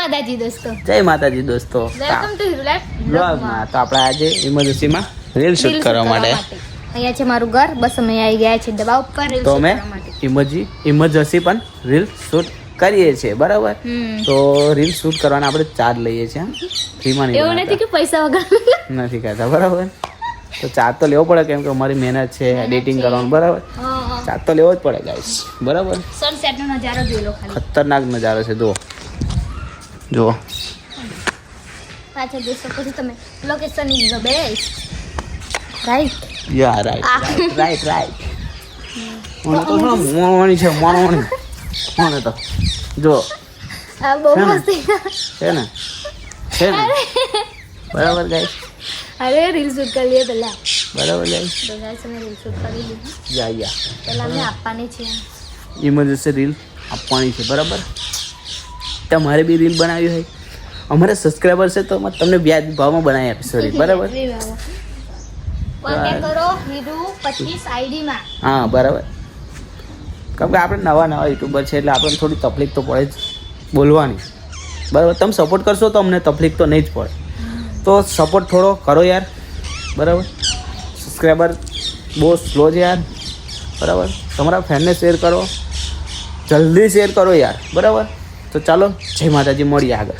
માતાજી દોસ્તો. જય માતાજી દોસ્તો. વેલકમ ટુ હિરુલેટ બ્લોગમાં. તો આપણે આજે ઇમરજન્સીમાં રીલ શૂટ કરવા માટે અહીંયા છે મારું ઘર. બસ અમે આવી ગયા છીએ દવા ઉપર રીલ તો શૂટ અમે કરવા માટે. ઇમરજન્સી પણ રીલ શૂટ કરીએ છીએ બરાબર. તો રીલ શૂટ કરવાના આપણે ચાર્જ લઈએ છીએ ફ્રીમાં નહીં. એવું નથી કે પૈસા વગર નથી કહેતા બરાબર. તો ચાર્જ તો લેવો પડે કેમ કે અમારી મહેનત છે એડિટિંગ કરવાનું બરાબર. ચાર્જ તો લેવો જ પડે ગાઈસ બરાબર. સનસેટ નો નજારો જોઈ લો ખાલી. ખતરનાક નજારો છે જુઓ. પાછળ જોઈ શકો છો તમે. Location is the best. Right. Yeah right. મને તો મોણવાની તો જો આ બહુ મસ્તી છે ને બરાબર ગાઈસ. અરે રીલ શૂટ કરી લઈએ પહેલા. બરાબર ગાઈસ. તો ગાઈસ અમે રીલ શૂટ કરી લીધી. યા પહેલા અમે આપવાની છે. ઇમરજન્સી રીલ આપવાની છે બરાબર. તમારે બી રીલ બનાવી હોય અમારા સબસ્ક્રાઈબર છે તો તમને વ્યાજ ભાવમાં બનાવી આપીશું રીલ બરાબર. કોન્ટેક્ટ કરો હિરુ 25 આઈડી માં. હા બરાબર. કેમ કે આપણે નવા યુટ્યુબર છે એટલે આપણને થોડી તકલીફ તો પડે જ બોલવાની બરાબર. તમે સપોર્ટ કરશો તો અમને તકલીફ તો નહીં જ પડે. તો સપોર્ટ થોડો કરો યાર બરાબર. સબસ્ક્રાઈબર બહુ સ્લો છે યાર બરાબર. તમારા ફ્રેન્ડને શેર કરો, જલ્દી શેર કરો યાર બરાબર. તો ચાલો જય માતાજી, મળીએ આગળ.